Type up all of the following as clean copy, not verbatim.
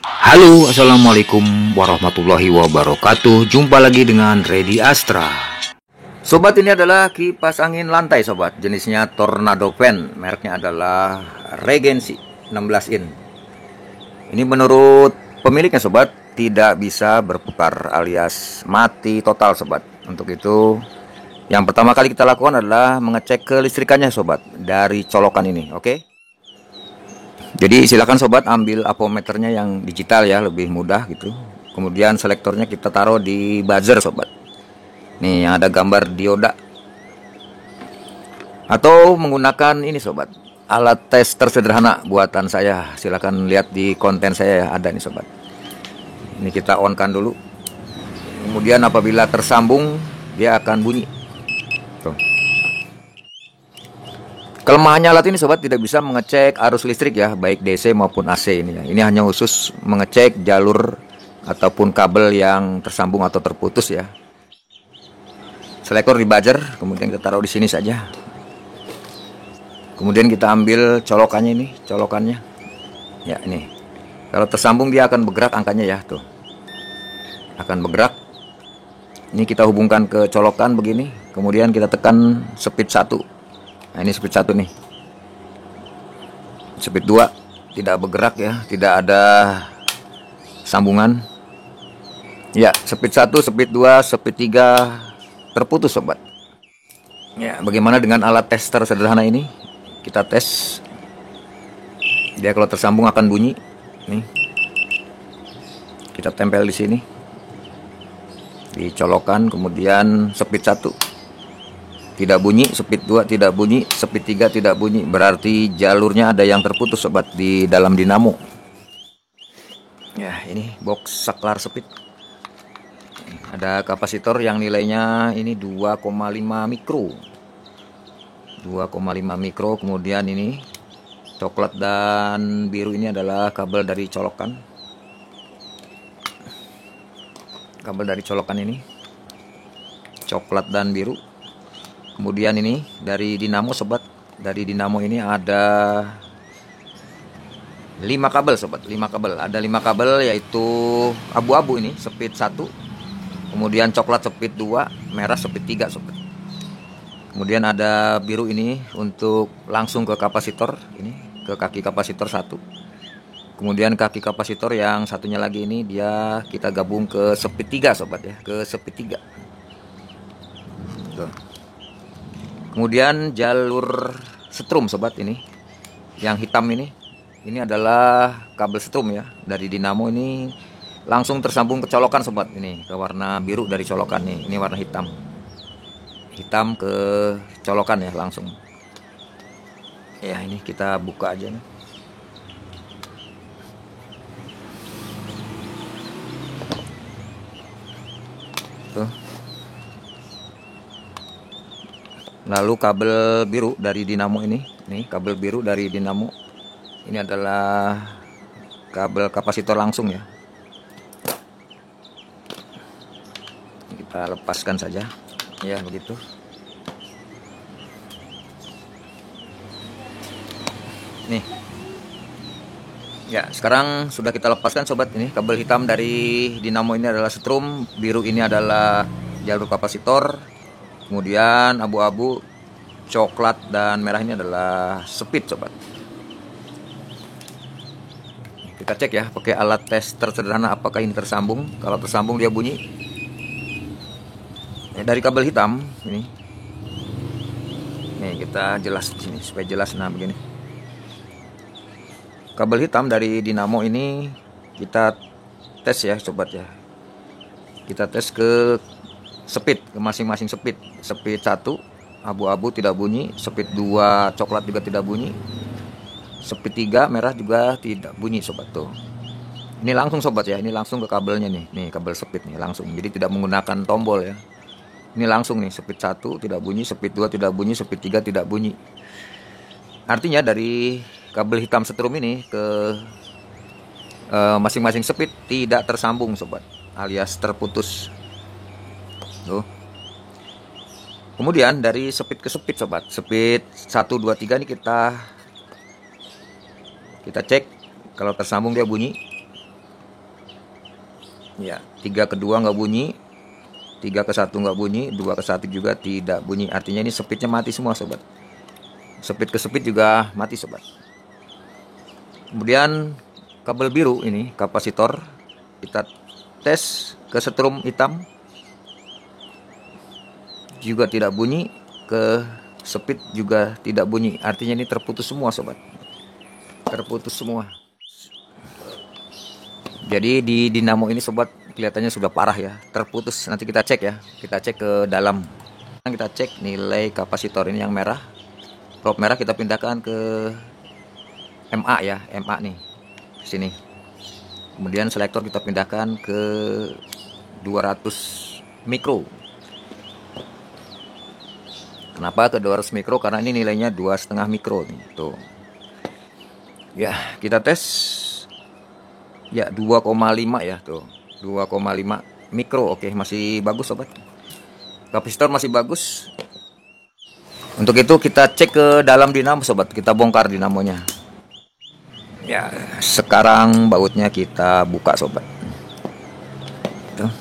Halo, assalamualaikum warahmatullahi wabarakatuh. Jumpa lagi dengan Ready Astra. Sobat, ini adalah kipas angin lantai sobat. Jenisnya Tornado Fan. Mereknya adalah Regency 16 in. Ini menurut pemiliknya sobat, tidak bisa berputar alias mati total sobat. Untuk itu, yang pertama kali kita lakukan adalah mengecek kelistrikannya sobat dari colokan ini, oke? Jadi silakan sobat ambil apometernya yang digital ya, lebih mudah gitu. Kemudian selektornya kita taruh di buzzer sobat. Nih yang ada gambar dioda. Atau menggunakan ini sobat, alat tes tersederhana buatan saya. Silakan lihat di konten saya ya, ada nih sobat. Ini kita on kan dulu. Kemudian apabila tersambung dia akan bunyi. Tuh. Kelemahannya alat ini sobat, tidak bisa mengecek arus listrik ya, baik DC maupun AC ini ya. Ini hanya khusus mengecek jalur ataupun kabel yang tersambung atau terputus ya. Selektor di buzzer, kemudian kita taruh di sini saja. Kemudian kita ambil colokannya ini, colokannya. Ya ini. Kalau tersambung dia akan bergerak angkanya ya, tuh. Akan bergerak. Ini kita hubungkan ke colokan begini, kemudian kita tekan speed 1. Nah ini speed 1 nih. Speed 2 tidak bergerak ya, tidak ada sambungan. Ya, speed 1, speed 2, speed 3 terputus sobat. Ya, bagaimana dengan alat tester sederhana ini? Kita tes. Dia kalau tersambung akan bunyi. Nih. Kita tempel di sini. Dicolokan, kemudian speed 1 tidak bunyi, speed 2 tidak bunyi, speed 3 tidak bunyi. Berarti jalurnya ada yang terputus sobat di dalam dinamo. Ya, ini box saklar speed. Ada kapasitor yang nilainya ini 2,5 mikro. 2,5 mikro. Kemudian ini coklat dan biru ini adalah kabel dari colokan. Kabel dari colokan ini coklat dan biru. Kemudian ini dari dinamo sobat. Dari dinamo ini ada 5 kabel sobat, 5 kabel. Ada 5 kabel yaitu abu-abu ini speed 1. Kemudian coklat speed 2, merah speed 3 sobat. Kemudian ada biru ini untuk langsung ke kapasitor ini, ke kaki kapasitor 1. Kemudian kaki kapasitor yang satunya lagi ini dia kita gabung ke speed 3 sobat ya, ke speed 3. Tuh. Kemudian jalur setrum sobat ini, yang hitam ini adalah kabel setrum ya, dari dinamo ini langsung tersambung ke colokan sobat, ini ke warna biru dari colokan nih, ini warna hitam, hitam ke colokan ya langsung. Ya ini kita buka aja nih. Tuh. Lalu kabel biru dari dinamo ini, nih kabel biru dari dinamo ini adalah kabel kapasitor langsung ya. Kita lepaskan saja, ya begitu. Nih, ya sekarang sudah kita lepaskan sobat. Ini kabel hitam dari dinamo ini adalah setrum, biru ini adalah jalur kapasitor. Kemudian abu-abu, coklat dan merah ini adalah speed sobat. Kita cek ya pakai alat tes tersederhana apakah ini tersambung. Kalau tersambung dia bunyi. Dari kabel hitam ini. Nih kita jelas di sini supaya jelas. Nah begini. Kabel hitam dari dinamo ini kita tes ya sobat ya. Kita tes ke speed, ke masing-masing speed. Speed 1 abu-abu tidak bunyi, speed 2 coklat juga tidak bunyi, speed 3 merah juga tidak bunyi sobat tuh. Ini langsung sobat ya, ini langsung ke kabelnya nih. Nih kabel speed nih langsung. Jadi tidak menggunakan tombol ya. Ini langsung nih, speed 1 tidak bunyi, speed 2 tidak bunyi, speed 3 tidak bunyi. Artinya dari kabel hitam setrum ini ke masing-masing speed tidak tersambung sobat, alias terputus. Tuh. Kemudian dari speed ke speed sobat, speed 1, 2, 3 ini kita cek. Kalau tersambung dia bunyi. Ya, 3 ke 2 nggak bunyi, 3 ke 1 nggak bunyi, 2 ke 1 juga tidak bunyi. Artinya ini speednya mati semua sobat. Speed ke speed juga mati sobat. Kemudian kabel biru ini kapasitor kita tes ke setrum hitam juga tidak bunyi, ke speed juga tidak bunyi. Artinya ini terputus semua sobat. Terputus semua. Jadi di dinamo ini sobat kelihatannya sudah parah ya, terputus. Nanti kita cek ya, kita cek ke dalam. Kita cek nilai kapasitor ini yang merah. Probe merah kita pindahkan ke MA ya, MA nih. Sini. Kemudian selektor kita pindahkan ke 200 mikro. Kenapa ke 200 mikro? Karena ini nilainya 2,5 mikro nih. Tuh. Ya, kita tes. Ya, 2,5 ya tuh. 2,5 mikro. Oke, masih bagus sobat. Kapasitor masih bagus. Untuk itu kita cek ke dalam dinamo sobat. Kita bongkar dinamonya. Ya, sekarang bautnya kita buka sobat. Tuh.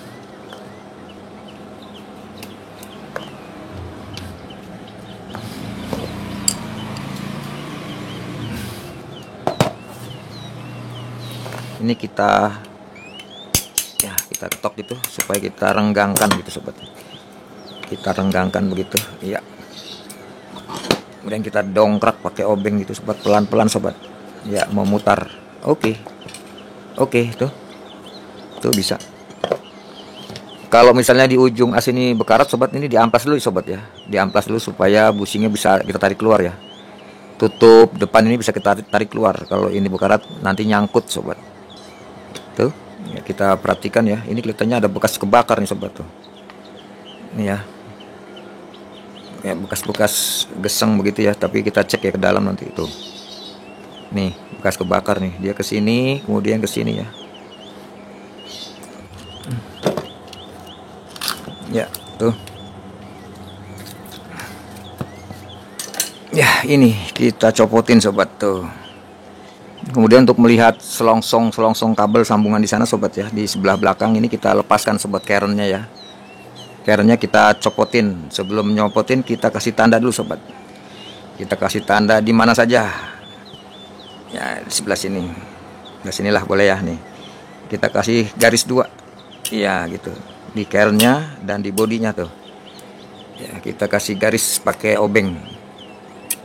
Ini kita ketok gitu supaya kita renggangkan gitu sobat. Kita renggangkan begitu, iya. Kemudian kita dongkrak pakai obeng gitu sobat, pelan-pelan sobat. Ya, mau mutar. Oke, tuh bisa. Kalau misalnya di ujung as ini bekarat sobat, ini diamplas dulu sobat ya. Diamplas dulu supaya businya bisa kita tarik keluar ya. Tutup depan ini bisa kita tarik keluar. Kalau ini bekarat nanti nyangkut sobat. Tuh, ya kita perhatikan ya. Ini kelihatannya ada bekas kebakar nih sobat tuh. Ini ya. Ya bekas-bekas geseng begitu ya, tapi kita cek ya ke dalam nanti itu. Nih, bekas kebakar nih. Dia ke sini, kemudian ke sini ya. Ya, tuh. Ya, ini kita copotin sobat tuh. Kemudian untuk melihat selongsong kabel sambungan di sana sobat ya, di sebelah belakang ini kita lepaskan sobat kerennya ya. Kerennya kita copotin. Sebelum nyopotin kita kasih tanda dulu sobat. Kita kasih tanda di mana saja. Ya, di sebelah sini. Nah, sinilah boleh ya nih. Kita kasih garis 2. Iya, gitu. Di kerennya dan di bodinya tuh. Ya, kita kasih garis pakai obeng.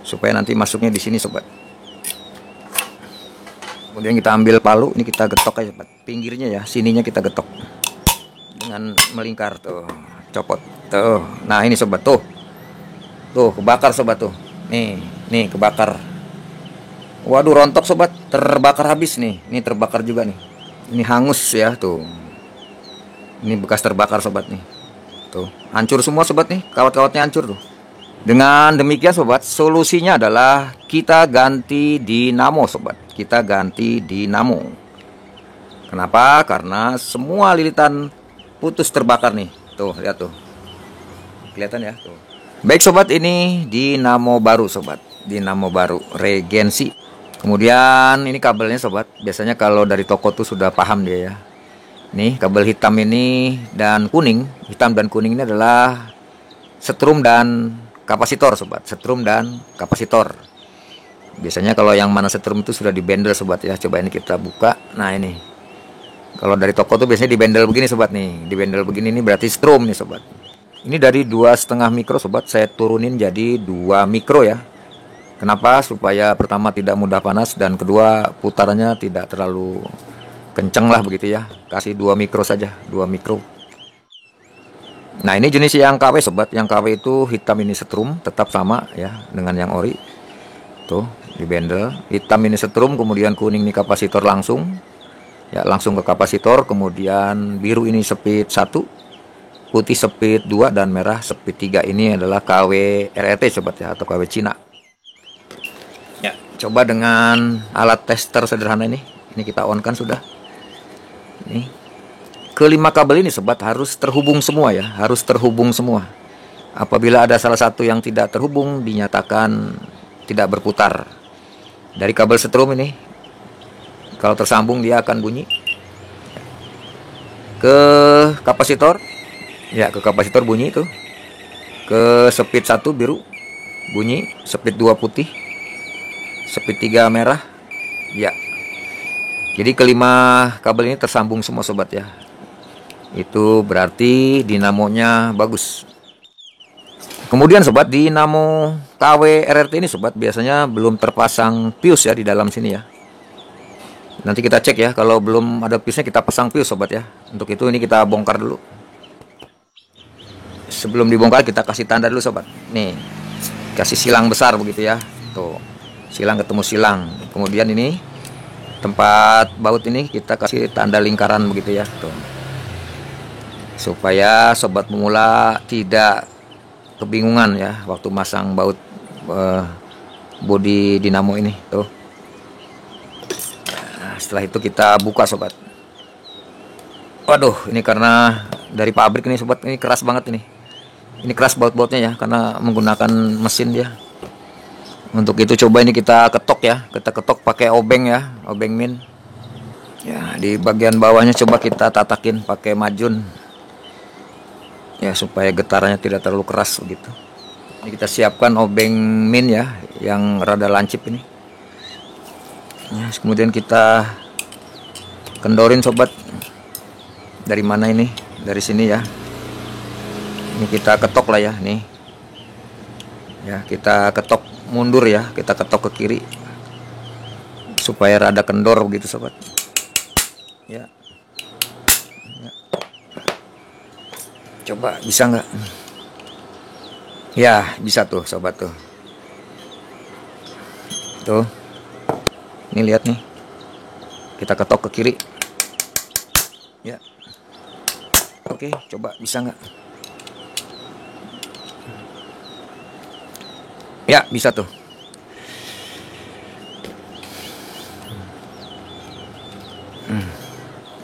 Supaya nanti masuknya di sini sobat. Kemudian kita ambil palu, ini kita getok aja sobat. Pinggirnya ya, sininya kita getok. Dengan melingkar tuh. Copot tuh. Nah, ini sobat tuh. Tuh, kebakar sobat tuh. Nih kebakar. Waduh, rontok sobat, terbakar habis nih. Ini terbakar juga nih. Ini hangus ya tuh. Ini bekas terbakar sobat nih. Tuh, hancur semua sobat nih. Kawat-kawatnya hancur tuh. Dengan demikian sobat, solusinya adalah kita ganti dinamo sobat. Kita ganti dinamo. Kenapa? Karena semua lilitan putus terbakar nih. Tuh, lihat tuh. Kelihatan ya tuh. Baik sobat, ini dinamo baru sobat. Dinamo baru regensi. Kemudian ini kabelnya sobat. Biasanya kalau dari toko tuh sudah paham dia ya. Nih kabel hitam ini dan kuning. Hitam dan kuning ini adalah setrum dan kapasitor sobat. Setrum dan kapasitor. Biasanya kalau yang mana setrum itu sudah dibendel sobat ya. Coba ini kita buka. Nah, ini. Kalau dari toko tuh biasanya dibendel begini sobat nih. Dibendel begini ini berarti strum nih sobat. Ini dari 2,5 mikro sobat. Saya turunin jadi 2 mikro ya. Kenapa? Supaya pertama tidak mudah panas dan kedua putarannya tidak terlalu kenceng lah begitu ya. Kasih 2 mikro saja, 2 mikro. Nah, ini jenis yang KW sobat. Yang KW itu hitam ini setrum, tetap sama ya dengan yang ori. Tuh, di bendel. Hitam ini setrum, kemudian kuning ini kapasitor langsung. Ya, langsung ke kapasitor, kemudian biru ini speed 1, putih speed 2 dan merah speed 3. Ini adalah KW RET sobat ya, atau KW Cina. Ya, coba dengan alat tester sederhana ini. Ini kita on kan sudah. Nih. Kelima kabel ini sobat harus terhubung semua ya, harus terhubung semua. Apabila ada salah satu yang tidak terhubung, dinyatakan tidak berputar. Dari kabel setrum ini, kalau tersambung dia akan bunyi. ke kapasitor. Ya, ke kapasitor bunyi itu. Ke speed 1 biru bunyi, speed 2 putih, speed 3 merah. Ya. Jadi kelima kabel ini tersambung semua sobat ya. Itu berarti dinamonya bagus. Kemudian sobat, dinamo KW RRT ini sobat biasanya belum terpasang fuse ya di dalam sini ya. Nanti kita cek ya, kalau belum ada fuse-nya kita pasang fuse sobat ya. Untuk itu ini kita bongkar dulu. Sebelum dibongkar kita kasih tanda dulu sobat. Nih, kasih silang besar begitu ya. Tuh, silang ketemu silang. Kemudian ini tempat baut ini kita kasih tanda lingkaran begitu ya. Tuh, supaya sobat pemula tidak kebingungan ya waktu masang baut bodi dinamo ini. Tuh. Nah, setelah itu kita buka sobat. Waduh, ini karena dari pabrik ini sobat, ini keras banget ini. Ini keras baut-bautnya ya, karena menggunakan mesin dia. Untuk itu coba ini kita ketok ya, kita ketok pakai obeng ya, obeng min. Ya, di bagian bawahnya coba kita tatakin pakai majun. Ya, supaya getarannya tidak terlalu keras begitu. Ini kita siapkan obeng min ya, yang rada lancip ini. Ya, kemudian kita kendorin sobat. Dari mana ini? Dari sini ya. Ini kita ketok lah ya, nih. Ya, kita ketok mundur ya, kita ketok ke kiri. Supaya rada kendor begitu sobat. Ya. Ya. Coba bisa nggak? Ya, bisa tuh sobat tuh. Tuh. Ini lihat nih. Kita ketok ke kiri. Ya. Oke, coba bisa nggak? Ya, bisa tuh.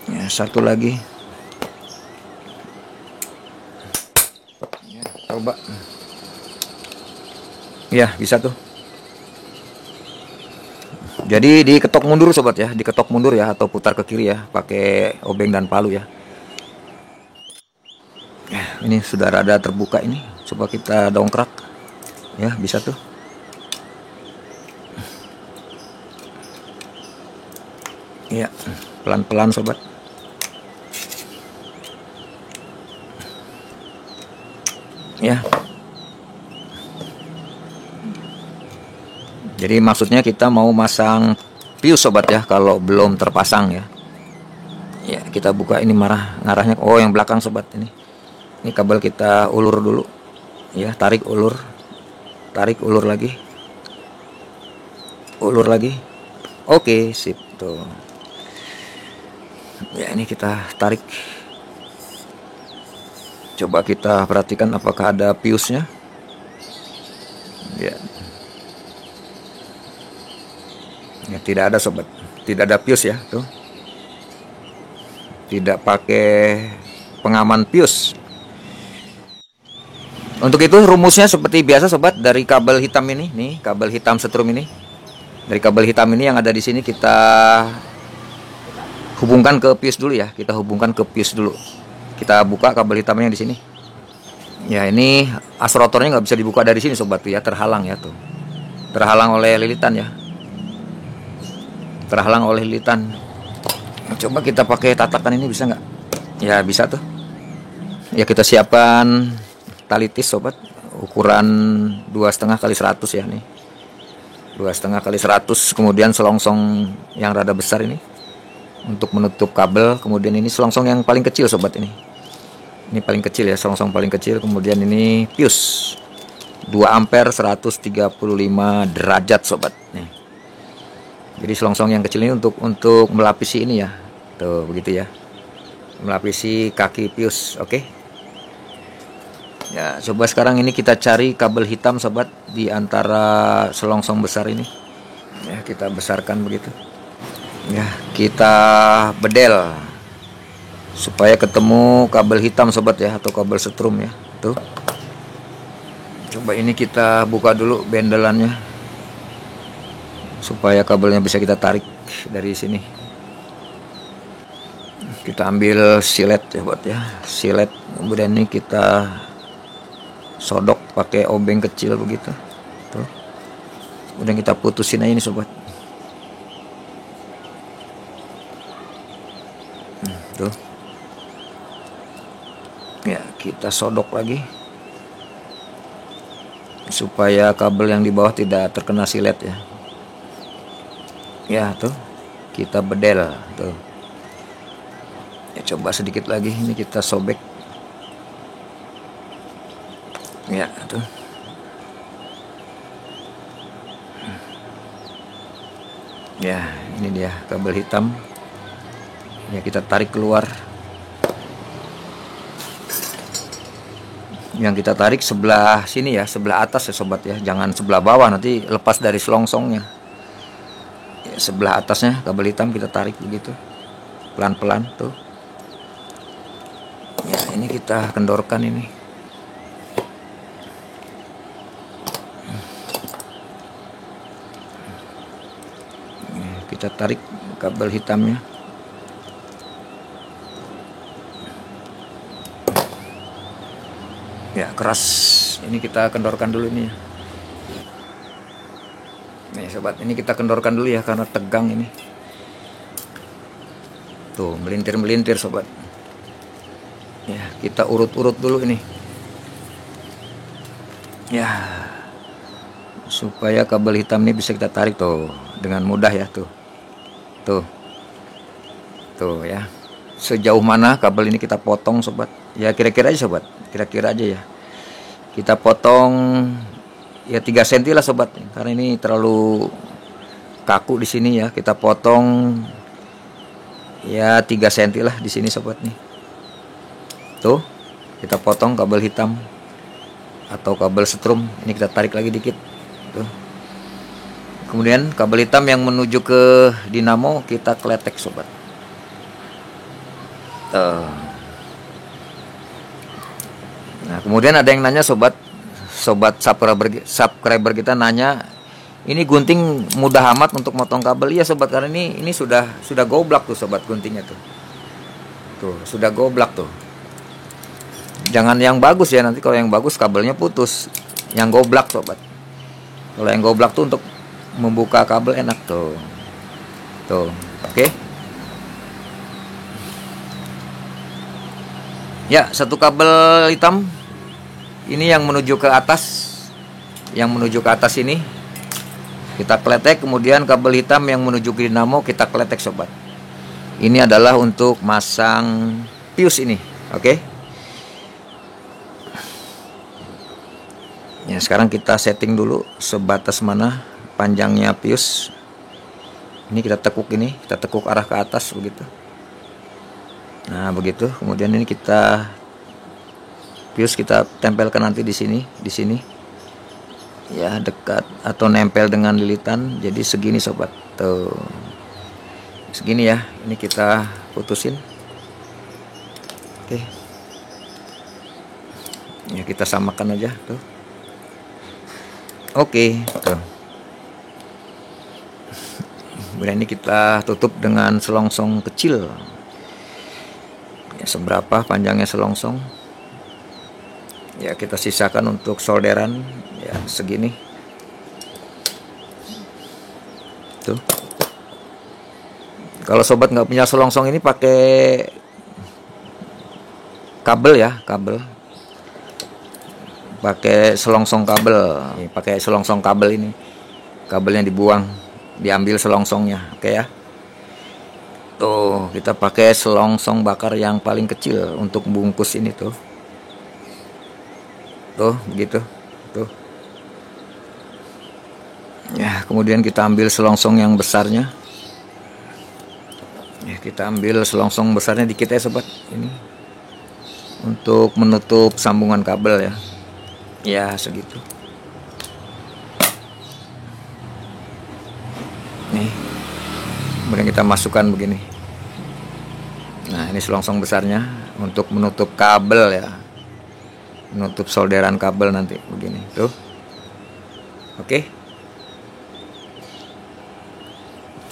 Ya, satu lagi. Ya, coba. Ya, bisa tuh. Jadi diketok mundur sobat ya, diketok mundur ya atau putar ke kiri ya, pakai obeng dan palu ya. Ini sudah rada terbuka ini. Coba kita dongkrak. Ya, bisa tuh. Ya, pelan-pelan sobat. Ya. Jadi maksudnya kita mau masang fuse sobat ya, kalau belum terpasang ya. Ya, kita buka ini ngarahnya. Oh, yang belakang sobat ini. Ini kabel kita ulur dulu. Ya, tarik ulur. Tarik ulur lagi. Ulur lagi. Oke, sip tuh. Ya, ini kita tarik. Coba kita perhatikan apakah ada fuse-nya. Ya. Ya, tidak ada sobat. Tidak ada fuse ya, tuh. Tidak pakai pengaman fuse. Untuk itu rumusnya seperti biasa sobat, dari kabel hitam ini, nih kabel hitam setrum ini. Dari kabel hitam ini yang ada di sini kita hubungkan ke fuse dulu ya, kita hubungkan ke fuse dulu. Kita buka kabel hitamnya di sini. Ya, ini as rotornya nggak bisa dibuka dari sini sobat tuh ya, terhalang ya tuh. Terhalang oleh lilitan ya. Terhalang oleh lilitan. Coba kita pakai tatakan ini bisa nggak? Ya, bisa tuh. Ya, kita siapkan tali tis sobat, ukuran 2,5 kali 100 ya nih. 2,5 kali 100, kemudian selongsong yang rada besar ini untuk menutup kabel. Kemudian ini selongsong yang paling kecil sobat ini. Ini paling kecil ya, selongsong paling kecil. Kemudian ini fuse 2 ampere 135 derajat sobat nih. Jadi selongsong yang kecil ini untuk melapisi ini ya. Tuh begitu ya. Melapisi kaki fuse, oke. Ya, coba sekarang ini kita cari kabel hitam sobat di antara selongsong besar ini. Ya, kita besarkan begitu. Ya, kita bedel supaya ketemu kabel hitam sobat ya, atau kabel setrum ya. Tuh. Coba ini kita buka dulu bendelannya supaya kabelnya bisa kita tarik dari sini. Kita ambil silet ya buat ya, silet. Kemudian ini kita sodok pakai obeng kecil begitu tuh. Kemudian kita putusin aja ini sobat. Tuh ya, kita sodok lagi supaya kabel yang di bawah tidak terkena silet ya. Ya tuh, kita bedel tuh ya. Coba sedikit lagi, ini kita sobek ya tuh. Ya, ini dia kabel hitam ya, kita tarik keluar. Yang kita tarik sebelah sini ya, sebelah atas ya sobat ya, jangan sebelah bawah, nanti lepas dari selongsongnya ya. Sebelah atasnya kabel hitam kita tarik begitu pelan-pelan tuh ya. Ini kita kendorkan ini. Kita tarik kabel hitamnya. Ya, keras. Ini kita kendorkan dulu ini ya. Nih sobat, ini kita kendorkan dulu ya karena tegang ini. Tuh, melintir-melintir sobat. Ya, kita urut-urut dulu ini. Ya. Supaya kabel hitam ini bisa kita tarik tuh dengan mudah ya tuh. Tuh ya. Sejauh mana kabel ini kita potong sobat? Ya kira-kira aja sobat, kira-kira aja ya. Kita potong ya 3 cm lah sobat, karena ini terlalu kaku di sini ya. Kita potong ya 3 cm lah di sini sobat nih. Tuh, kita potong kabel hitam atau kabel setrum. Ini kita tarik lagi dikit. Tuh. Kemudian kabel hitam yang menuju ke dinamo kita kletek sobat. Nah, kemudian ada yang nanya sobat subscriber kita nanya, ini gunting mudah amat untuk motong kabel. Iya sobat, karena ini sudah goblak tuh sobat guntingnya tuh. Tuh, sudah goblak tuh. Jangan yang bagus ya, nanti kalau yang bagus kabelnya putus. Yang goblak sobat. Kalau yang goblak tuh untuk membuka kabel enak tuh. Tuh, oke. Ya, satu kabel hitam ini yang menuju ke atas. Yang menuju ke atas ini kita kletek, kemudian kabel hitam yang menuju ke dinamo kita kletek sobat. Ini adalah untuk masang fuse ini, oke? Ya, sekarang kita setting dulu sebatas mana panjangnya fuse. Ini kita tekuk arah ke atas begitu. Nah, begitu. Kemudian ini kita fuse kita tempelkan nanti di sini. Ya, dekat atau nempel dengan lilitan. Jadi segini sobat. Tuh. Segini ya. Ini kita putusin. Oke. Ya, kita samakan aja tuh. Oke, tuh. Kemudian ini kita tutup dengan selongsong kecil. Ya, seberapa panjangnya selongsong? Ya, kita sisakan untuk solderan ya segini. Tuh. Kalau sobat nggak punya selongsong ini pakai kabel ya, pakai selongsong kabel. Pakai selongsong kabel ini. Kabelnya dibuang, diambil selongsongnya, oke ya. Tuh, kita pakai selongsong bakar yang paling kecil untuk bungkus ini tuh. Tuh, begitu. Tuh. Ya, kemudian kita ambil selongsong yang besarnya. Ya, kita ambil selongsong besarnya dikit ya sobat. Ini untuk menutup sambungan kabel ya. Ya, segitu. Nih. Kemudian kita masukkan begini. Nah, ini selongsong besarnya untuk menutup kabel ya. Menutup solderan kabel nanti begini. Tuh. Oke.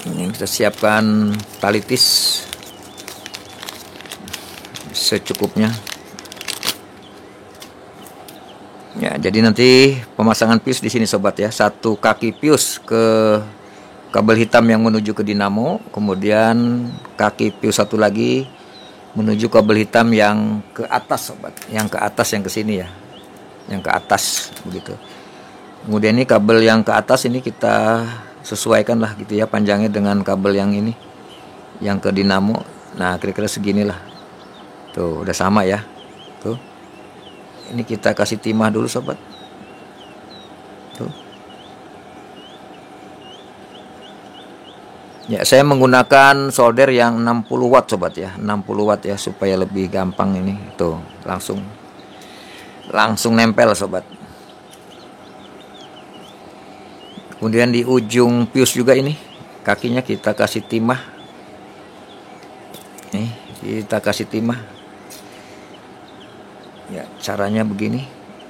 Ini kita siapkan tali tis. secukupnya. Ya, jadi nanti pemasangan fuse di sini sobat ya. Satu kaki fuse ke kabel hitam yang menuju ke dinamo, kemudian kaki fuse satu lagi menuju kabel hitam yang ke atas sobat, yang ke atas, yang ke sini ya, yang ke atas begitu. Kemudian ini kabel yang ke atas ini kita sesuaikan lah gitu ya, panjangnya dengan kabel yang ini, yang ke dinamo. Nah kira-kira seginilah, tuh udah sama ya, tuh. Ini kita kasih timah dulu sobat, tuh. Ya, saya menggunakan solder yang 60 watt sobat ya, 60 watt ya, supaya lebih gampang ini. Tuh, langsung nempel sobat. Kemudian di ujung fuse juga ini, kakinya kita kasih timah. Nih, kita kasih timah. Ya, caranya begini.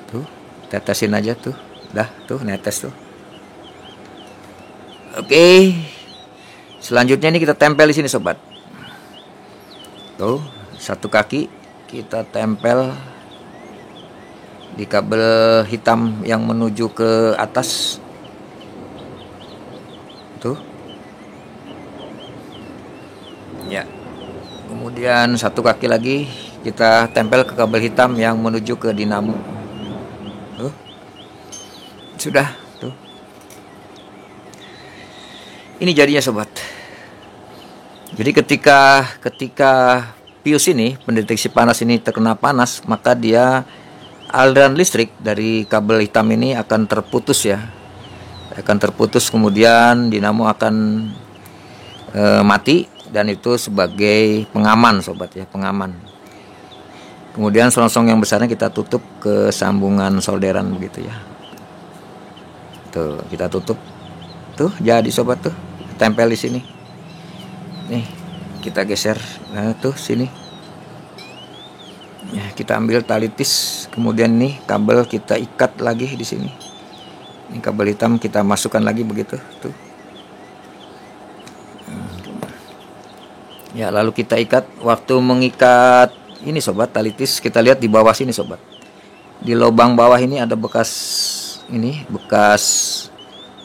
Tuh, tetesin aja tuh. Dah, tuh netes tuh. Oke. Selanjutnya ini kita tempel di sini sobat. Tuh, satu kaki kita tempel di kabel hitam yang menuju ke atas. Tuh. Ya. Kemudian satu kaki lagi kita tempel ke kabel hitam yang menuju ke dinamo. Tuh. Sudah, tuh. Ini jadinya sobat. Jadi ketika fuse ini, pendeteksi panas ini terkena panas, maka dia aliran listrik dari kabel hitam ini akan terputus ya. Akan terputus, kemudian dinamo akan mati, dan itu sebagai pengaman sobat ya, pengaman. Kemudian selongsong yang besarnya kita tutup ke sambungan solderan begitu ya. Tuh, kita tutup. Tuh, jadi sobat tuh. Tempel di sini. Nih, kita geser. Nah, tuh sini. Ya, kita ambil tali tis, kemudian nih kabel kita ikat lagi di sini. Ini kabel hitam kita masukkan lagi begitu, tuh. Ya, lalu kita ikat. Waktu mengikat ini sobat, tali tis kita lihat di bawah sini sobat. Di lubang bawah ini ada bekas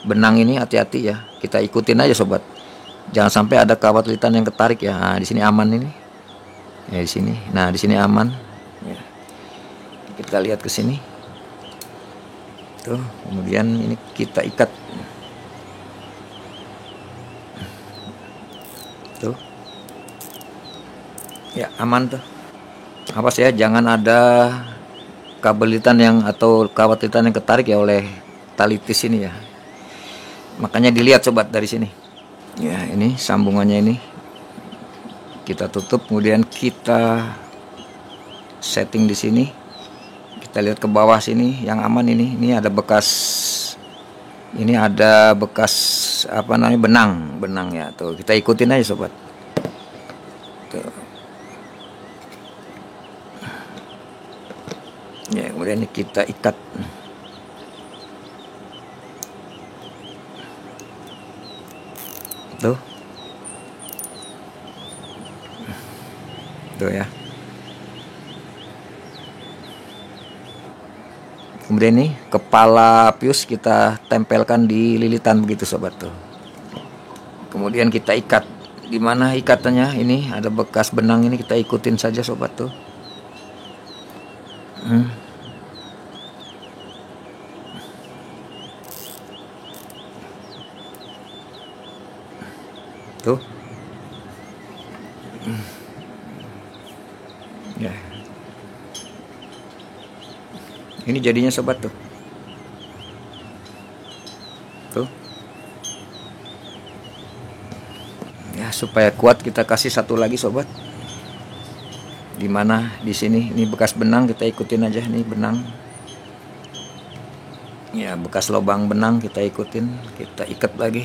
benang ini, hati-hati ya. Kita ikutin aja sobat. Jangan sampai ada kawat litan yang ketarik ya. Nah, di sini aman ini. Ya di sini. Nah, di sini aman. Ya. Kita lihat ke sini. Tuh, kemudian ini kita ikat. Tuh. Ya, aman tuh. Awas ya, jangan ada kabel litan yang atau kawat litan yang ketarik ya oleh tali tis ini ya. Makanya dilihat sobat dari sini. Ya, ini sambungannya ini. Kita tutup, kemudian kita setting di sini. Kita lihat ke bawah sini yang aman ini. Ini ada bekas apa namanya, benang ya. Tuh, kita ikutin aja sobat. Tuh. Ya, kemudian kita ikat. Tuh. Tuh ya. Kemudian ini kepala fuse kita tempelkan di lilitan begitu sobat tuh. Kemudian kita ikat. Di mana ikatannya? Ini ada bekas benang ini, kita ikutin saja sobat tuh. Tuh. Ya. Ini jadinya sobat tuh. Tuh. Ya, supaya kuat kita kasih satu lagi sobat. Dimana di sini ini bekas benang, kita ikutin aja nih benang. Ya, bekas lubang benang kita ikutin, kita ikat lagi.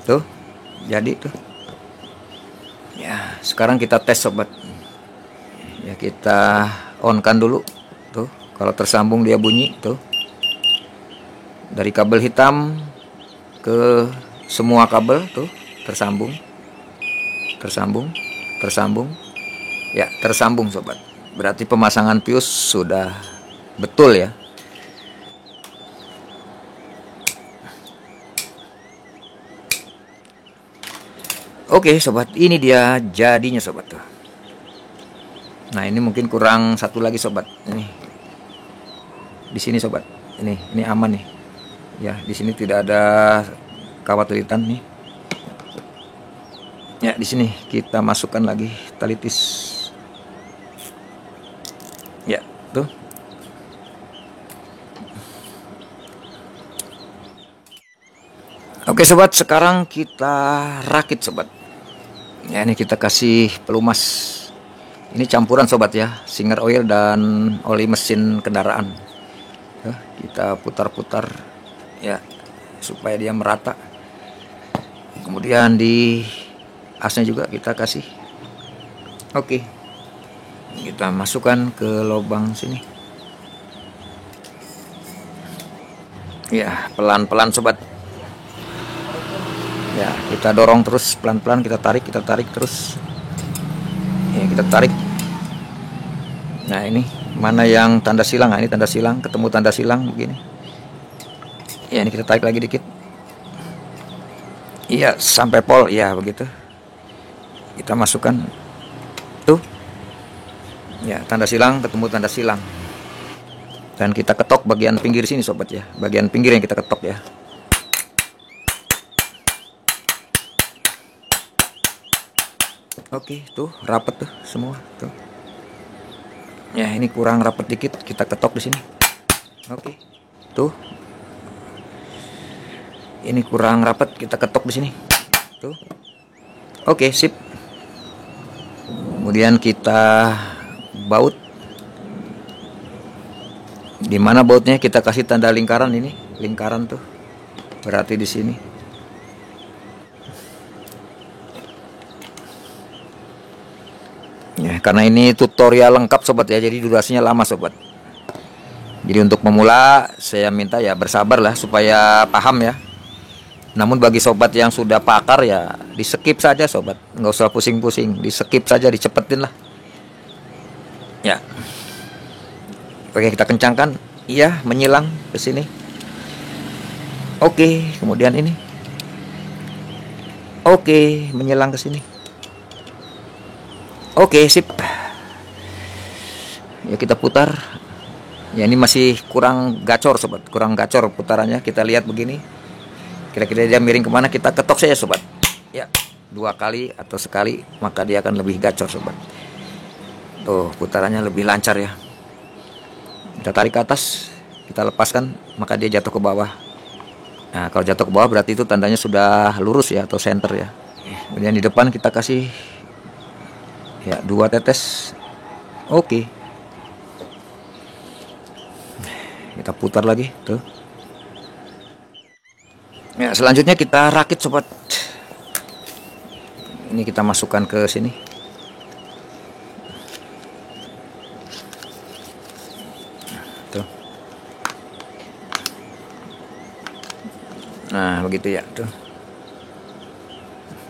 Tuh, jadi tuh. Ya, sekarang kita tes sobat. Ya, kita on kan dulu. Tuh, kalau tersambung dia bunyi tuh. Dari kabel hitam ke semua kabel tuh, tersambung, ya tersambung sobat. Berarti pemasangan fuse sudah betul ya. Oke sobat, ini dia jadinya sobat tuh. Nah ini mungkin kurang satu lagi sobat. Ini di sini sobat. Ini aman nih. Ya di sini tidak ada kawat lilitan nih. Ya di sini kita masukkan lagi tali tis. Ya tuh. Oke sobat, sekarang kita rakit sobat. Ya ini kita kasih pelumas. Ini campuran sobat ya, Singer oil dan oli mesin kendaraan. Kita putar-putar ya supaya dia merata. Kemudian di asnya juga kita kasih. Oke. Kita masukkan ke lubang sini. Ya, pelan-pelan sobat. Ya, kita dorong terus pelan-pelan, kita tarik terus. Ya, kita tarik. Nah, ini mana yang tanda silang? Nah, ini tanda silang, ketemu tanda silang begini. Ya, ini kita tarik lagi dikit. Iya, sampai pol, ya begitu. Kita masukkan tuh. Ya, tanda silang ketemu tanda silang. Dan kita ketok bagian pinggir sini sobat ya. Bagian pinggir yang kita ketok ya. Oke, tuh rapat tuh semua tuh. Ya, ini kurang rapat dikit, kita ketok di sini. Oke. Tuh. Ini kurang rapat, kita ketok di sini. Tuh. Oke, sip. Kemudian kita baut. Di mana bautnya kita kasih tanda lingkaran ini, lingkaran tuh. Berarti di sini. Ya, karena ini tutorial lengkap sobat ya, jadi durasinya lama sobat. Jadi untuk pemula saya minta ya bersabar lah supaya paham ya. Namun bagi sobat yang sudah pakar ya di skip saja sobat, nggak usah pusing-pusing, di skip saja, dicepetin lah. Ya. Oke, kita kencangkan, iya menyilang ke sini. Oke, kemudian ini. Oke, menyilang ke sini. Oke, sip. Ya kita putar. Ya ini masih kurang gacor sobat, kurang gacor putarannya. Kita lihat begini. Kira-kira dia miring kemana, kita ketok saja sobat. Ya, 2 kali atau sekali maka dia akan lebih gacor sobat. Tuh putarannya lebih lancar ya. Kita tarik ke atas, kita lepaskan, maka dia jatuh ke bawah. Nah kalau jatuh ke bawah berarti itu tandanya sudah lurus ya, atau center ya. Kemudian di depan kita kasih ya 2 tetes. Oke. Kita putar lagi tuh. Ya selanjutnya kita rakit sobat. Ini kita masukkan ke sini. Tuh. Nah begitu ya tuh.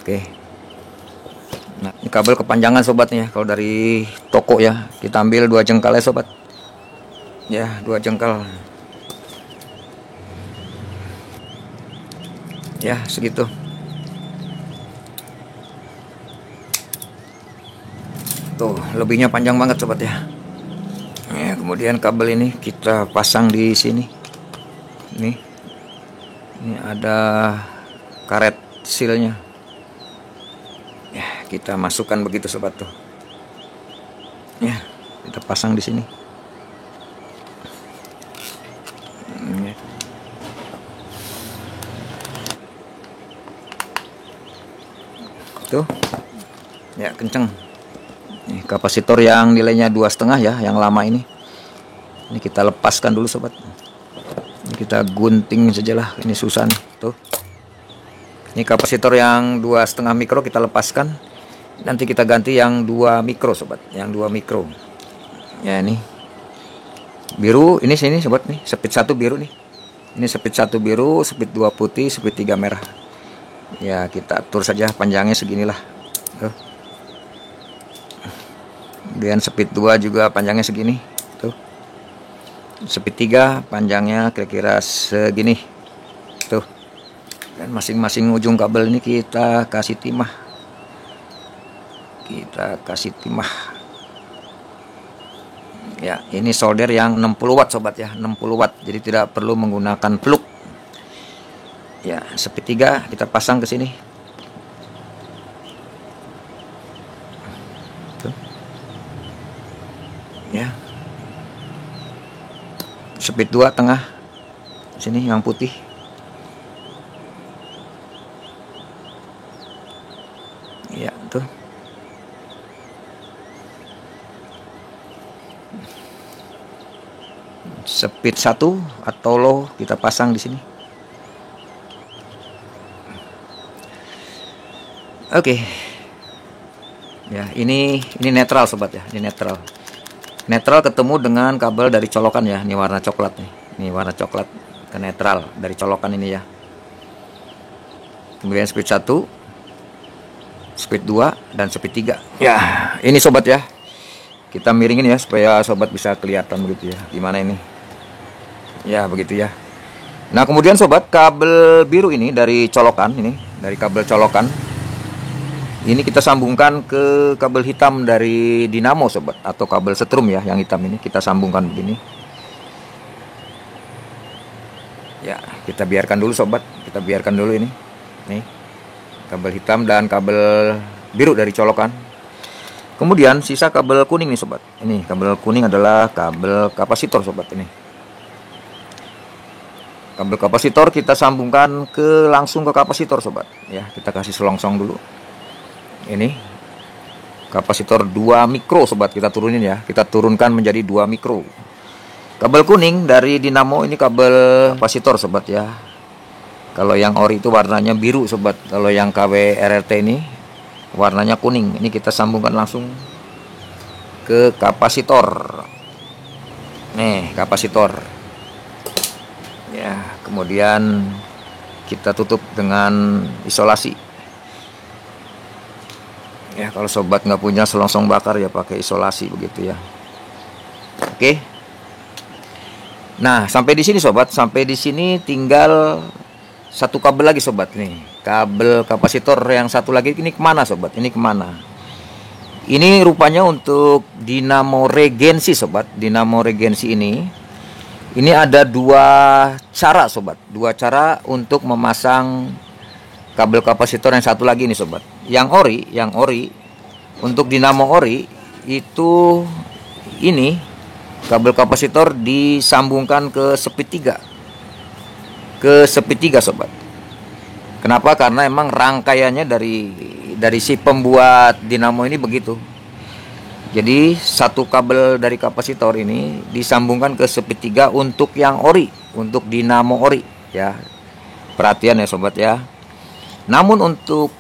Oke. Nah, ini kabel kepanjangan sobat nih ya. Kalau dari toko ya, kita ambil 2 jengkal ya sobat. Ya, 2 jengkal. Ya, segitu. Tuh, lebihnya panjang banget sobat ya. Ya, kemudian kabel ini kita pasang di sini. Ini ada karet silnya. Ya, kita masukkan begitu sobat tuh. Ya, kita pasang di sini. Tuh. Ya, kenceng. Nih, kapasitor yang nilainya 2,5 ya, yang lama ini. Ini kita lepaskan dulu sobat. Ini kita gunting sajalah, ini susah nih. Tuh. Ini kapasitor yang 2,5 mikro kita lepaskan. Nanti kita ganti yang 2 mikro sobat, yang 2 mikro. Ya ini biru, ini sini sobat nih, speed 1 biru nih. Ini speed 1 biru, speed 2 putih, speed 3 merah. Ya, kita atur saja panjangnya seginilah. Tuh. Kemudian speed 2 juga panjangnya segini. Tuh. Speed 3 panjangnya kira-kira segini. Tuh. Dan masing-masing ujung kabel ini kita kasih timah. Kita kasih timah. Ya, ini solder yang 60 watt sobat ya, 60 watt. Jadi tidak perlu menggunakan plug. Ya, speed 3 kita pasang ke sini. Tuh. Ya. Speed 2 tengah. Sini yang putih. Ya, tuh. Speed 1 atau low kita pasang di sini. Oke. Ya, ini netral sobat ya, ini netral. Netral ketemu dengan kabel dari colokan ya, ini warna coklat nih. Ini warna coklat ke netral dari colokan ini ya. Kemudian speed 1, speed 2 dan speed 3. Ya, ini sobat ya. Kita miringin ya supaya sobat bisa kelihatan begitu ya. Gimana ini? Ya, begitu ya. Nah, kemudian sobat, kabel biru ini dari colokan ini, dari kabel colokan. Ini kita sambungkan ke kabel hitam dari dinamo sobat, atau kabel setrum ya, yang hitam ini kita sambungkan begini. Ya, kita biarkan dulu sobat, kita biarkan dulu ini. Nih, kabel hitam dan kabel biru dari colokan. Kemudian sisa kabel kuning nih sobat. Ini kabel kuning adalah kabel kapasitor sobat ini. Kabel kapasitor kita sambungkan langsung ke kapasitor sobat. Ya, kita kasih selongsong dulu. Ini kapasitor 2 mikro sobat, kita turunin ya. Kita turunkan menjadi 2 mikro. Kabel kuning dari dinamo ini kabel kapasitor sobat ya. Kalau yang ori itu warnanya biru sobat. Kalau yang KW RRT ini warnanya kuning. Ini kita sambungkan langsung ke kapasitor. Nih, kapasitor. Ya, kemudian kita tutup dengan isolasi. Ya, kalau sobat nggak punya selongsong bakar ya pakai isolasi begitu ya. Oke. Nah, sampai di sini sobat, sampai di sini tinggal satu kabel lagi sobat nih. Kabel kapasitor yang satu lagi ini kemana sobat? Ini kemana? Ini rupanya untuk dinamo regensi sobat. Dinamo regensi ini ada 2 cara sobat. 2 cara untuk memasang kabel kapasitor yang satu lagi nih sobat. Yang ori untuk dinamo ori itu ini kabel kapasitor disambungkan ke speed 3. Ke speed 3 sobat. Kenapa? Karena emang rangkaiannya dari si pembuat dinamo ini begitu. Jadi satu kabel dari kapasitor ini disambungkan ke speed 3 untuk yang ori, untuk dinamo ori ya. Perhatian ya sobat ya. Namun untuk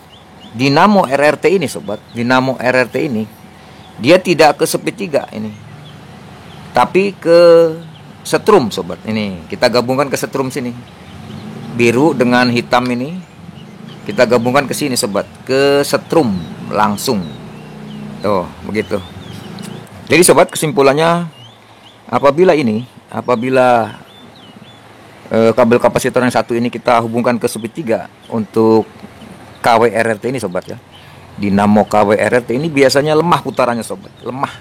dinamo RRT ini sobat, dinamo RRT ini dia tidak ke speed 3 ini. Tapi ke setrum sobat. Ini kita gabungkan ke setrum sini. Biru dengan hitam ini kita gabungkan ke sini sobat, ke setrum langsung. Tuh, begitu. Jadi sobat, kesimpulannya apabila kabel kapasitor yang satu ini kita hubungkan ke speed 3 untuk KW RRT ini sobat ya. Dinamo KW RRT ini biasanya lemah putarannya sobat, lemah.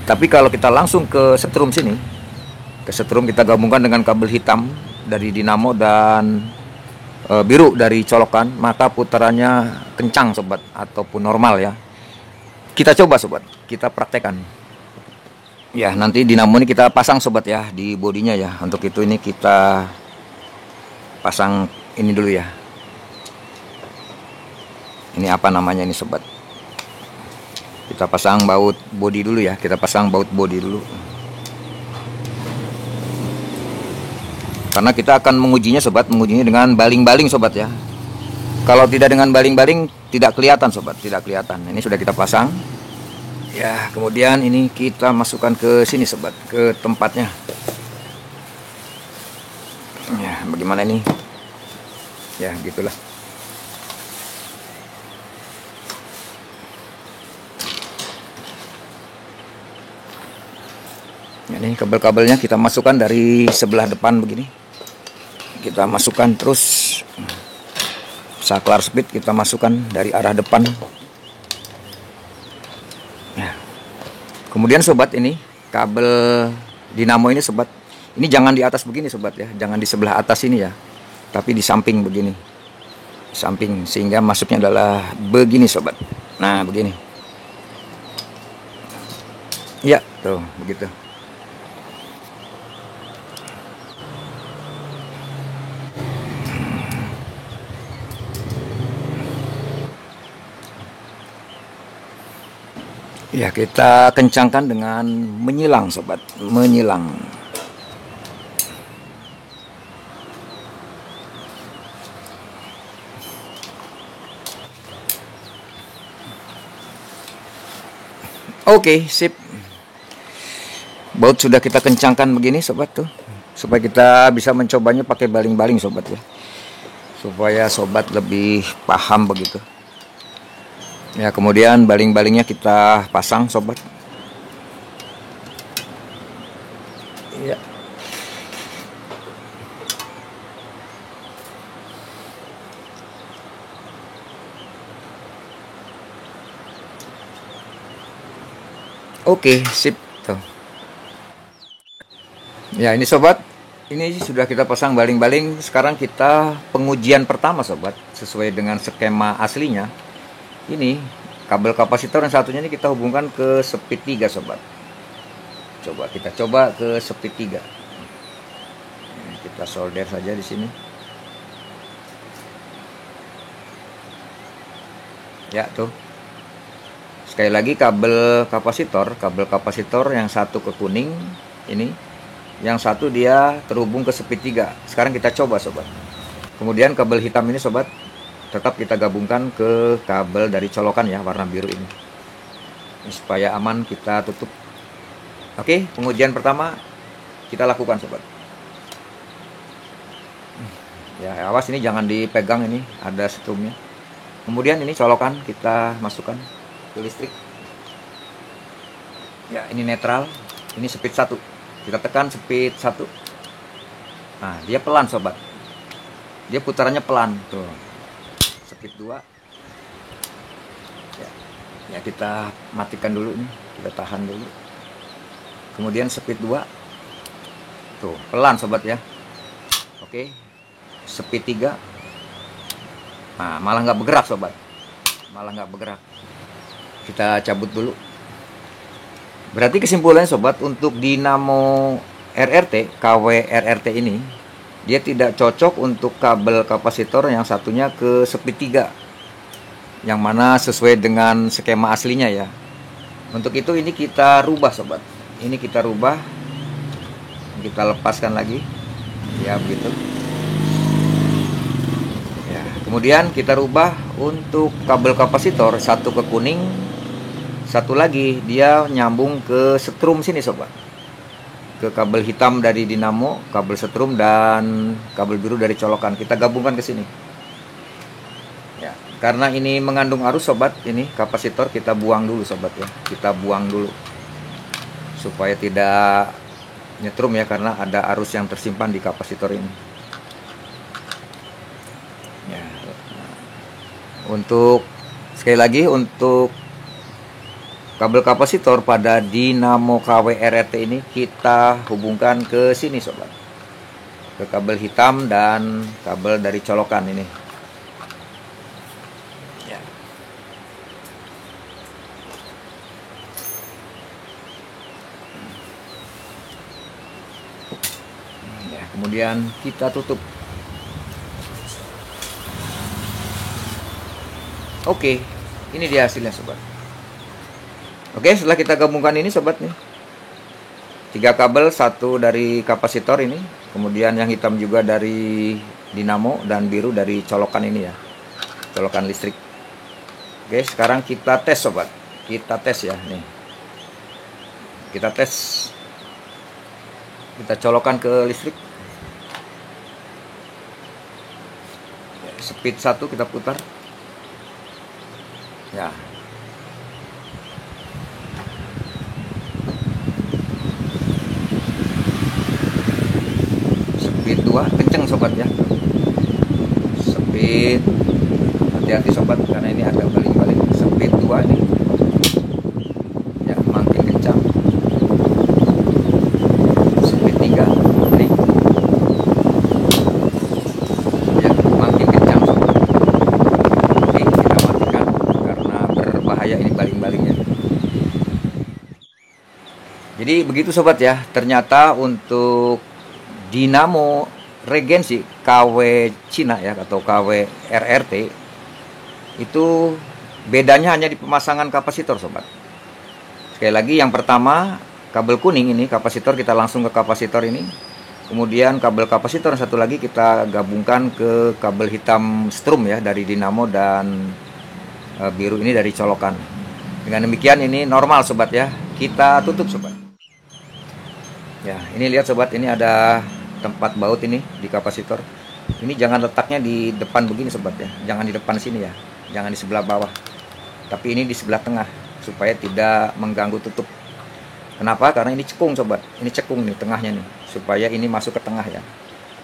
Tapi kalau kita langsung ke setrum sini, ke setrum kita gabungkan dengan kabel hitam dari dinamo dan biru dari colokan, maka putarannya kencang sobat ataupun normal ya. Kita coba sobat, kita praktekkan. Ya, nanti dinamo ini kita pasang sobat ya di bodinya ya. Untuk itu ini kita pasang ini dulu ya. Ini apa namanya ini sobat? Kita pasang baut bodi dulu ya. Kita pasang baut bodi dulu. Karena kita akan mengujinya sobat, mengujinya dengan baling-baling sobat ya. Kalau tidak dengan baling-baling tidak kelihatan sobat, tidak kelihatan. Ini sudah kita pasang. Ya, kemudian ini kita masukkan ke sini sobat, ke tempatnya. Ya, bagaimana ini? Ya, gitulah. Ini kabel-kabelnya kita masukkan dari sebelah depan begini. Kita masukkan terus. Saklar speed kita masukkan dari arah depan. Ya. Kemudian sobat, ini kabel dinamo ini sobat. Ini jangan di atas begini sobat ya. Jangan di sebelah atas ini ya. Tapi di samping begini. Samping, sehingga masuknya adalah begini sobat. Nah, begini. Ya, tuh, begitu. Ya, kita kencangkan dengan menyilang sobat, menyilang. Oke, sip. Baut sudah kita kencangkan begini sobat tuh, supaya kita bisa mencobanya pakai baling-baling sobat ya, supaya sobat lebih paham begitu. Ya, kemudian baling-balingnya kita pasang sobat. Ya. Oke, sip tuh. Ya, ini sobat, ini sudah kita pasang baling-baling. Sekarang kita pengujian pertama sobat, sesuai dengan skema aslinya. Ini kabel kapasitor yang satunya ini kita hubungkan ke speed 3 sobat. Coba kita coba ke speed 3. Kita solder saja di sini. Ya, tuh. Sekali lagi kabel kapasitor yang satu ke kuning ini, yang satu dia terhubung ke speed 3. Sekarang kita coba sobat. Kemudian kabel hitam ini sobat, tetap kita gabungkan ke kabel dari colokan ya, warna biru ini. Supaya aman kita tutup. Oke, pengujian pertama kita lakukan sobat. Ya, awas ini jangan dipegang, ini ada setrumnya. Kemudian ini colokan kita masukkan ke listrik. Ya, ini netral, ini speed 1. Kita tekan speed 1. Nah, dia pelan sobat. Dia putarannya pelan tuh. Speed 2. Ya, kita matikan dulu nih, kita tahan dulu. Kemudian speed 2. Tuh, pelan sobat ya. Oke. Speed 3. Nah, malah nggak bergerak sobat. Malah nggak bergerak. Kita cabut dulu. Berarti kesimpulannya sobat, untuk dinamo RRT, KW RRT ini, dia tidak cocok untuk kabel kapasitor yang satunya ke speed 3, yang mana sesuai dengan skema aslinya ya. Untuk itu ini kita rubah sobat. Ini kita rubah. Kita lepaskan lagi. Ya, begitu. Ya, kemudian kita rubah untuk kabel kapasitor, satu ke kuning, satu lagi dia nyambung ke setrum sini sobat. Ke kabel hitam dari dinamo, kabel setrum, dan kabel biru dari colokan. Kita gabungkan ke sini. Ya, karena ini mengandung arus sobat, ini kapasitor kita buang dulu sobat ya. Kita buang dulu supaya tidak nyetrum ya, karena ada arus yang tersimpan di kapasitor ini. Ya. Untuk sekali lagi, untuk kabel kapasitor pada dinamo KW RRT ini kita hubungkan ke sini sobat, ke kabel hitam dan kabel dari colokan ini ya. Ya, kemudian kita tutup. Oke, ini dia hasilnya sobat. Oke, setelah kita gabungkan ini sobat nih, 3 kabel, satu dari kapasitor ini, kemudian yang hitam juga dari dinamo, dan biru dari colokan ini ya, colokan listrik. Oke, sekarang kita tes sobat. Kita tes ya nih. Kita tes. Kita colokan ke listrik. speed 1 kita putar ya. Speed 2 kenceng sobat ya. Speed, hati-hati sobat karena ini ada baling-baling. Speed 2 ini ya, makin kencang. Speed 3 ini ya, makin kencang sobat. Oke, kita matikan karena berbahaya ini baling-balingnya. Jadi begitu sobat ya, ternyata untuk dinamo regensi KW Cina ya, atau KW RRT itu bedanya hanya di pemasangan kapasitor sobat. Sekali lagi, yang pertama kabel kuning ini kapasitor, kita langsung ke kapasitor ini. Kemudian kabel kapasitor satu lagi kita gabungkan ke kabel hitam strum ya, dari dinamo, dan biru ini dari colokan. Dengan demikian ini normal sobat ya. Kita tutup sobat. Ya, ini lihat sobat, ini ada tempat baut ini di kapasitor. Ini jangan letaknya di depan begini sobat ya, jangan di depan sini ya, jangan di sebelah bawah, tapi ini di sebelah tengah supaya tidak mengganggu tutup. Kenapa? Karena ini cekung sobat, ini cekung nih tengahnya nih, supaya ini masuk ke tengah ya.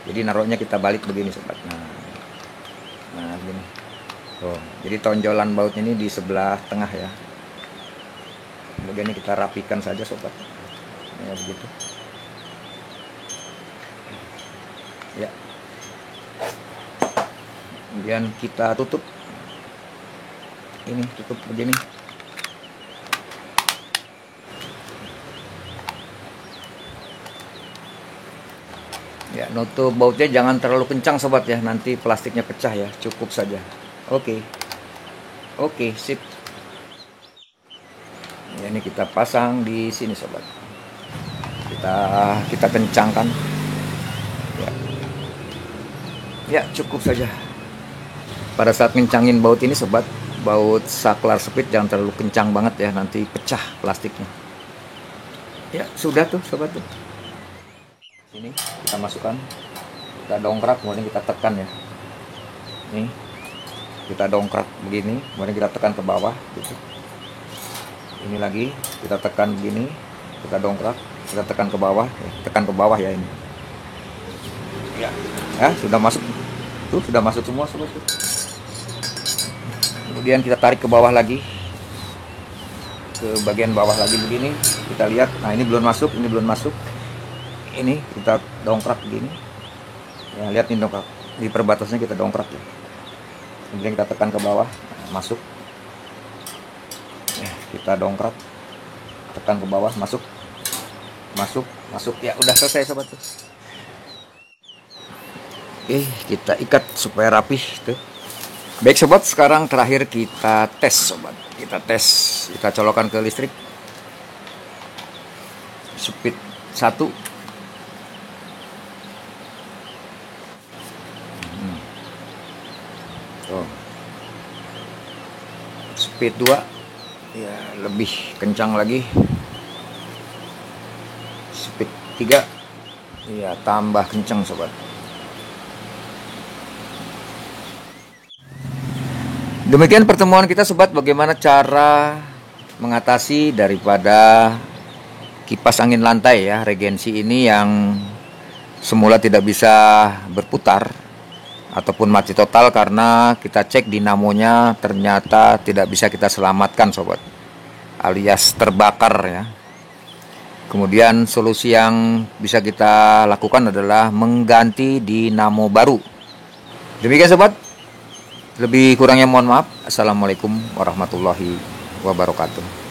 Jadi naruhnya kita balik begini sobat. Nah begini. Tuh, jadi tonjolan bautnya ini di sebelah tengah ya. Kemudian ini kita rapikan saja sobat. Ya begitu. Ya, kemudian kita tutup ini, tutup begini ya. Nutup bautnya jangan terlalu kencang sobat ya, nanti plastiknya pecah ya, cukup saja. Oke, sip ya. Ini kita pasang di sini sobat, kita kencangkan ya, cukup saja. Pada saat kencangin baut ini sobat, baut saklar speed jangan terlalu kencang banget ya, nanti pecah plastiknya. Ya sudah tuh sobat tuh. Ini kita masukkan, kita dongkrak, kemudian kita tekan ya. Nih kita dongkrak begini, kemudian kita tekan ke bawah gitu. Ini lagi kita tekan begini, kita dongkrak, kita tekan ke bawah ya, tekan ke bawah ya ini. Ya sudah masuk tuh, sudah masuk semua sobat tuh. Kemudian kita tarik ke bawah lagi, ke bagian bawah lagi begini, kita lihat. Nah ini belum masuk, ini belum masuk. Ini kita dongkrak begini ya, lihat ini dongkrak di perbatasannya, kita dongkrak ya. Kemudian kita tekan ke bawah, masuk ya, kita dongkrak, tekan ke bawah, masuk ya. Udah selesai sobat tuh. Oke, kita ikat supaya rapih tuh. Baik sobat, sekarang terakhir kita tes sobat. Kita colokan ke listrik. Speed 1. Tuh. Speed 2. Ya, lebih kencang lagi. Speed 3. Ya, tambah kencang sobat. Demikian pertemuan kita sobat, bagaimana cara mengatasi daripada kipas angin lantai ya, regensi ini yang semula tidak bisa berputar ataupun mati total karena kita cek dinamonya ternyata tidak bisa kita selamatkan sobat, alias terbakar ya. Kemudian solusi yang bisa kita lakukan adalah mengganti dinamo baru. Demikian sobat. Lebih kurangnya mohon maaf. Assalamualaikum warahmatullahi wabarakatuh.